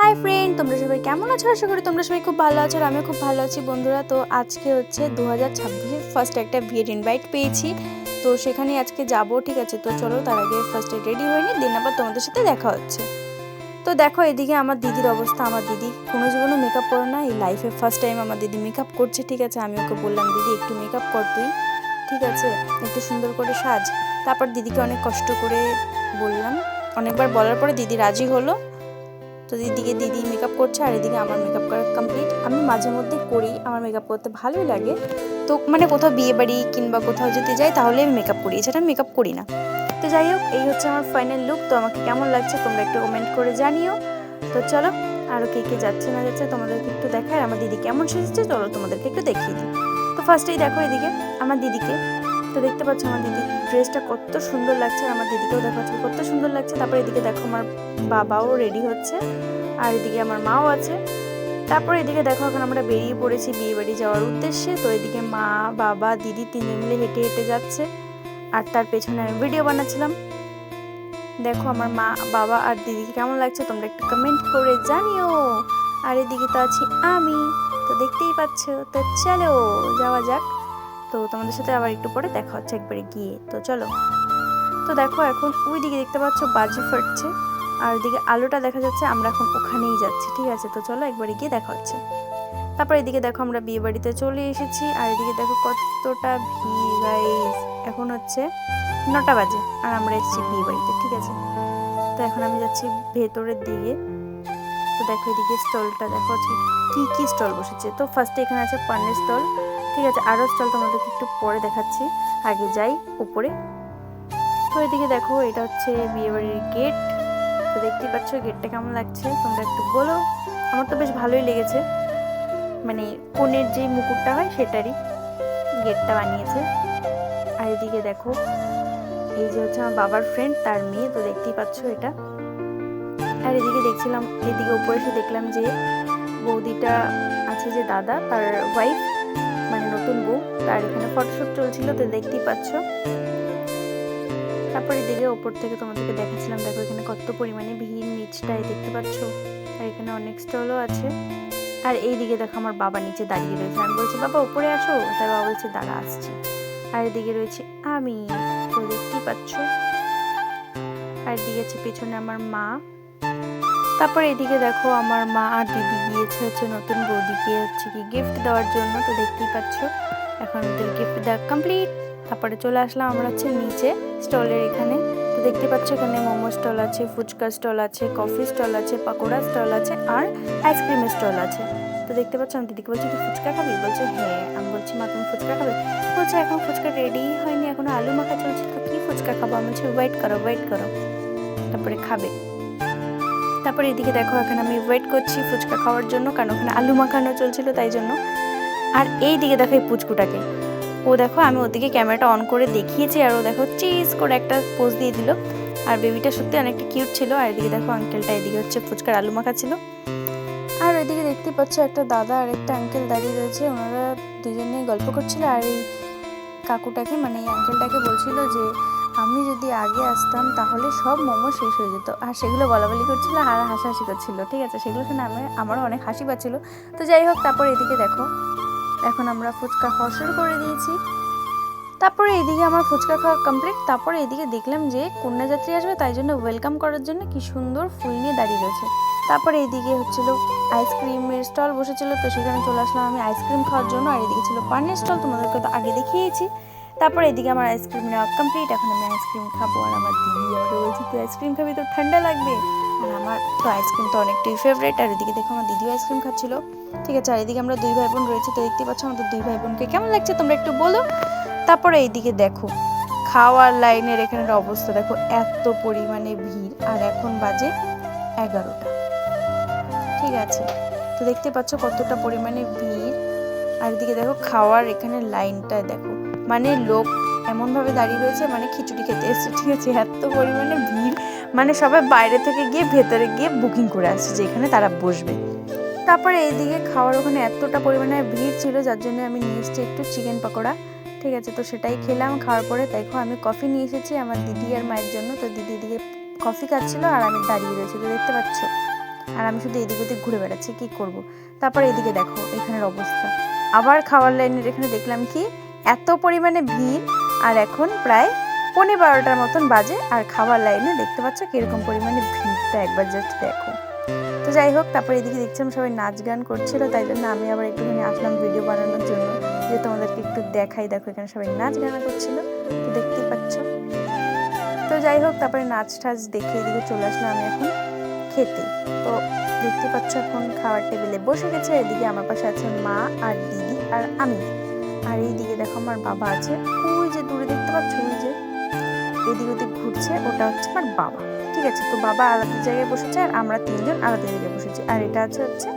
Hi friend, তোমরা সবাই কেমন আছো? আশা করি তোমরা সবাই খুব ভালো আছো আর আমিও খুব ভালো আছি বন্ধুরা। তো আজকে হচ্ছে 2026 ফার্স্ট একটা বিয়ের ইনভাইট পেয়েছি, তো সেখানে আজকে যাব। ঠিক আছে, তো চলো তার আগে ফার্স্টে রেডি হয়ে নিই, দিন আবার তোমাদের সাথে দেখা হচ্ছে। তো দেখো এদিকে আমার দিদির অবস্থা। আমার দিদি কোনো জীবনে মেকআপ করে না, এই লাইফে ফার্স্ট টাইম আমার দিদি মেকআপ করছে। ঠিক আছে, আমি ওকে বললাম দিদি একটু মেকআপ কর তুই, ঠিক আছে একটু সুন্দর করে সাজ। তারপর দিদিকে অনেক কষ্ট করে বললাম, অনেকবার বলার পরে দিদি রাজি হলো। তো দিদি মেকআপ করছে আর এদিকে আমার মেকআপ করা কমপ্লিট। আমি মাঝে মধ্যে করি, আমার মেকআপ করতে ভালোই লাগে। তো মানে কোথাও বিয়ে বাড়ি কিংবা কোথাও যদি যাই তাহলে আমি মেকআপ করি, এছাড়া মেকআপ করি না। তো যাই হোক, এই হচ্ছে আমার ফাইনাল লুক। তো আমাকে কেমন লাগছে তোমরা একটু কমেন্ট করে জানিও। তো চলো আরও কে কে যাচ্ছে না যাচ্ছে তোমাদেরকে একটু দেখায়, আমার দিদি কেমন সেজেছে চলো তোমাদেরকে একটু দেখিয়ে দিই। তো ফার্স্টেই দেখো এদিকে আমার দিদিকে, তো দেখতে পাচ্ছ আমার দিদি ড্রেসটা কত সুন্দর লাগছে, আমার দিদিকেও দেখাচ্ছে কত সুন্দর লাগছে। তারপর এদিকে দেখো আমার বাবাও রেডি হচ্ছে আর এদিকে আমার মাও আছে। তারপর এদিকে দেখো এখন আমরা বেরিয়ে পড়েছি বিয়ে বাড়ি যাওয়ার উদ্দেশ্যে। তো এদিকে মা বাবা দিদি তিনজন মিলে হেঁটে হেঁটে যাচ্ছে আর তার পেছনে আমি ভিডিও বানাচ্ছিলাম। দেখো আমার মা বাবা আর দিদিকে কেমন লাগছে তোমরা একটু কমেন্ট করে জানিও। আর এদিকে তো আছি আমি, তো দেখতেই পাচ্ছ। তো চলো যাওয়া যাক। তো তোমাদের সাথে আবার একটু পরে দেখা হচ্ছে একবারে গিয়ে। তো চলো। তো দেখো এখন ওই দিকে দেখতে পাচ্ছ বাজি ফাটছে আর এদিকে আলোটা দেখা যাচ্ছে, আমরা এখন ওখানেই যাচ্ছি। ঠিক আছে, তো চলো একবারে গিয়ে দেখা হচ্ছে। তারপর এদিকে দেখো আমরা বিয়ে বাড়িতে চলে এসেছি আর এদিকে দেখো কতটা ভিড় গাইস। এখন হচ্ছে 9টা বাজে আর আমরা এসেছি বিয়ে বাড়িতে। ঠিক আছে, তো এখন আমি যাচ্ছি ভেতরের দিকে। তো দেখো এদিকে স্টলটা দেখো কি কি স্টল বসেছে। তো ফার্স্টে এখানে আছে পানের স্টল। ঠিক আছে, আরও স্টল তোমাদেরকে একটু পরে দেখাচ্ছি, আগে যাই উপরে। তো এদিকে দেখো এটা হচ্ছে বিয়েবাড়ির গেট। তো দেখতেই পাচ্ছ গেটটা কেমন লাগছে তোমরা একটু বলো। আমার তো বেশ ভালোই লেগেছে, মানে কনের যে মুকুটটা হয় সেটারই গেটটা বানিয়েছে। আর এদিকে দেখো এই যে হচ্ছে আমার বাবার ফ্রেন্ড তার মেয়ে, তো দেখতেই পাচ্ছ এটা। আর এদিকে দেখছিলাম, এদিকে উপরে এসে দেখলাম যে বৌদিটা আছে, যে দাদা তার ওয়াইফ মানে নতুন বউ, তার এখানে ফটোশুট চলছিল, তো দেখতেই পাচ্ছ। তারপরে এদিকে ওপর থেকে তোমাদেরকে দেখাচ্ছিলাম, দেখো এখানে কত পরিমাণে ভিড় নিচটায় দেখতে পাচ্ছ। আর এখানে অনেক স্টলও আছে। আর এইদিকে দেখো আমার বাবা নিচে দাঁড়িয়ে রয়েছে, আমি বলছি বাবা উপরে আসো, তাই বাবা বলছে দাঁড়া আসছি। আর এদিকে রয়েছে আমি, তো দেখতেই পাচ্ছ। আর এদিকে আছে পেছনে আমার মা। তারপরে এদিকে দেখো আমার মা আর দিদি গিয়েছে হচ্ছে নতুন বৌদিকে হচ্ছে কি গিফট দেওয়ার জন্য, তো দেখতেই পাচ্ছ। এখন ওদের গিফট দেওয়া কমপ্লিট। তারপরে চলে আসলাম আমরা হচ্ছে নিচে স্টলের এখানে। তো দেখতে পাচ্ছ এখানে মোমো স্টল আছে, ফুচকা স্টল আছে, কফি স্টল আছে, পাকোড়া স্টল আছে আর আইসক্রিমের স্টল আছে। তো দেখতে পাচ্ছ আমি দিদিকে বলছি তুই ফুচকা খাবি, বলছে হ্যাঁ। আমি বলছি মা তুমি ফুচকা খাবে, বলছে এখন ফুচকা রেডি হয়নি, এখন আলু মাখা চলছে, তো কি ফুচকা খাবো। আমি বলছি ওয়েট করো তারপরে খাবে। তারপরে এদিকে দেখো এখন আমি ওয়েট করছি ফুচকা খাওয়ার জন্য, কারণ ওখানে আলু মাখানো চলছিল তাই জন্য। আর এই দিকে দেখো এই পুচকুটাকে, ও দেখো আমি ওদিকে ক্যামেরাটা অন করে দেখিয়েছি আর ও দেখো চিজ করে একটা পোজ দিয়ে দিল। আর বেবিটা সত্যি অনেকটা কিউট ছিল। আর এদিকে দেখো আঙ্কেলটা, এদিকে হচ্ছে ফুচকার আলু মাখা ছিল। আর ওইদিকে দেখতে পাচ্ছ একটা দাদা আর একটা আঙ্কেল দাঁড়িয়ে রয়েছে, ওনারা দুজনেই গল্প করছিল। আর এই কাকুটাকে মানে এই আঙ্কেলটাকে বলছিল যে আমি যদি আগে আসতাম তাহলে সব মোমো শেষ হয়ে যেত, আর সেগুলো বলাবলি করছিল আর হাসাহাসি করছিল। ঠিক আছে, সেগুলো শুনে আমারও অনেক হাসি পাচ্ছিল। তো যাই হোক, তারপর এদিকে দেখো এখন আমরা ফুচকা খাওয়া শুরু করে দিয়েছি। তারপরে এইদিকে আমার ফুচকা খাওয়া কমপ্লিট। তারপরে এদিকে দেখলাম যে কন্যাযাত্রী আসবে, তাই জন্য ওয়েলকাম করার জন্য কি সুন্দর ফুল নিয়ে দাঁড়িয়ে রয়েছে। তারপরে এইদিকে হচ্ছিল আইসক্রিমের স্টল বসেছিল, তো সেখানে চলে আসলাম আমি আইসক্রিম খাওয়ার জন্য। আর এদিকে ছিল পানের স্টল, তোমাদেরকে তো আগে দেখিয়েছি। তারপরে এদিকে আমার আইসক্রিম নেওয়া কমপ্লিট, এখন আমি আইসক্রিম খাবো। আর আমার দিদি আমাকে বলছি তুই আইসক্রিম খাবি তো ঠান্ডা লাগবে, আর আমার তো আইসক্রিম তো অনেকটাই ফেভারিট। আর এদিকে দেখো আমার দিদিও আইসক্রিম খাচ্ছিল। ঠিক আছে, আর এদিকে আমরা দুই ভাই বোন রয়েছে, তো দেখতে পাচ্ছ আমাদের দুই ভাই বোনকে কেমন লাগছে তোমরা একটু বলো। তারপরে এইদিকে দেখো খাওয়ার লাইনের এখানের অবস্থা দেখো, এত পরিমাণে ভিড়। আর এখন বাজে 11টা। ঠিক আছে, তো দেখতে পাচ্ছ কতটা পরিমাণে ভিড়। আর এদিকে দেখো খাওয়ার এখানে লাইনটা দেখো, মানে লোক এমনভাবে দাঁড়িয়ে রয়েছে মানে খিচুড়ি খেতে এসছে। ঠিক আছে, এত পরিমাণে ভিড়, মানে সবাই বাইরে থেকে গিয়ে ভেতরে গিয়ে বুকিং করে আসছে যে এখানে তারা বসবে। তারপরে এইদিকে খাওয়ার ওখানে এতটা পরিমাণে ভিড় ছিল যার জন্য আমি নিয়ে এসেছি একটু চিকেন পকোড়া। ঠিক আছে, তো সেটাই খেলাম। খাওয়ার পরে দেখো আমি কফি নিয়ে এসেছি আমার দিদি আর মায়ের জন্য। তো দিদি দিকে কফি খাচ্ছিল আর আমি দাঁড়িয়ে রয়েছি, তো দেখতে পাচ্ছ। আর আমি শুধু এদিক ওদিক ঘুরে বেড়াচ্ছি, কি করব। তারপর এদিকে দেখো এখানের অবস্থা, আবার খাওয়ার লাইনের এখানে দেখলাম কি এত পরিমাণে ভিড়। আর এখন প্রায় 11:15 মতন বাজে, আর খাবার লাইনে দেখতে পাচ্ছ কিরকম পরিমাণে ভিড়টা, একবার জাস্ট দেখো। তো যাই হোক, তারপর এদিকে দেখছিলাম সবাই নাচ গান করছিল, তাই জন্য আমি আবার একটুখানি আসলাম ভিডিও বানানোর জন্য, যে তোমাদেরকে একটু দেখাই। দেখো এখানে সবাই নাচ গান করছিল, তো দেখতেই পাচ্ছ। তো যাই হোক, তারপরে নাচ টাচ দেখে এদিকে চলে আসলাম আমি এখন খেতে। তো দেখতে পাচ্ছ এখন খাওয়ার টেবিলে বসে গেছে। এদিকে আমার পাশে আছে মা আর দিদি আর আমি, আর এইদিকে দেখো আমার বাবা আছে, ওই যে দূরে দেখতে পাচ্ছ, ওই যে এদিক ওদিক ঘুরছে, ওটা হচ্ছে আমার বাবা। ঠিক আছে, তো বাবা আলাদা জায়গায় বসেছে আর আমরা তিনজন আলাদা জায়গায় বসেছি। আর এটা হচ্ছে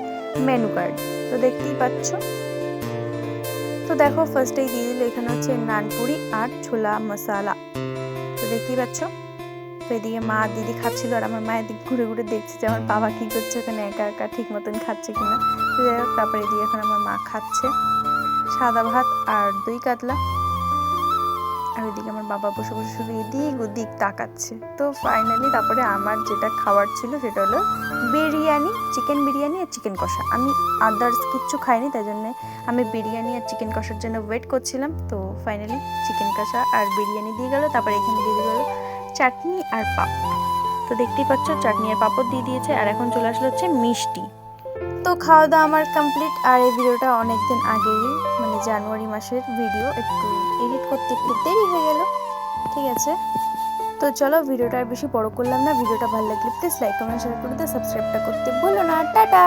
মেনু কার্ড, তো দেখতেই পাচ্ছ। তো দেখো ফার্স্টেই দিয়ে দিল এখানে হচ্ছে নানপুরি আর ছোলা মশালা, তো দেখতেই পাচ্ছ। তো এদিকে মা দিদি খাচ্ছিল, আর আমার মায়ের দিক ঘুরে ঘুরে দেখছে যে আমার বাবা কি করছে ওখানে, একা একা ঠিক মতন খাচ্ছে কিনা। তো যাই হোক, তারপরে এদিকে এখন আমার মা খাচ্ছে সাদা ভাত আর দই কাতলা, আর ওইদিকে আমার বাবা বসে বসে শুধু এদিক ওদিক তাকাচ্ছে। তো ফাইনালি তারপরে আমার যেটা খাওয়ার ছিল সেটা হলো বিরিয়ানি, চিকেন বিরিয়ানি আর চিকেন কষা। আমি আদার্স কিচ্ছু খাইনি, তাই জন্য আমি বিরিয়ানি আর চিকেন কষার জন্য ওয়েট করছিলাম। তো ফাইনালি চিকেন কষা আর বিরিয়ানি দিয়ে গেল, তারপরে এখানে দিয়ে গেল চাটনি আর পাপড়। তো দেখতেই পাচ্ছ চাটনি আর পাপড় দিয়ে দিয়েছে, আর এখন চলে আসলো হচ্ছে মিষ্টি। তো খাওয়া দাওয়া আমার কমপ্লিট। আর এই ভিডিওটা অনেকদিন আগেই, মানে জানুয়ারি মাসের ভিডিও, একটু এডিট করতে একটু দেরি হয়ে গেল। ঠিক আছে, তো চলো ভিডিওটা আর বেশি বড় করলাম না। ভিডিওটা ভালো লাগলে প্লিজ লাইক কমেন্ট শেয়ার করে দিও, সাবস্ক্রাইবটা করতে ভুলো না। টাটা।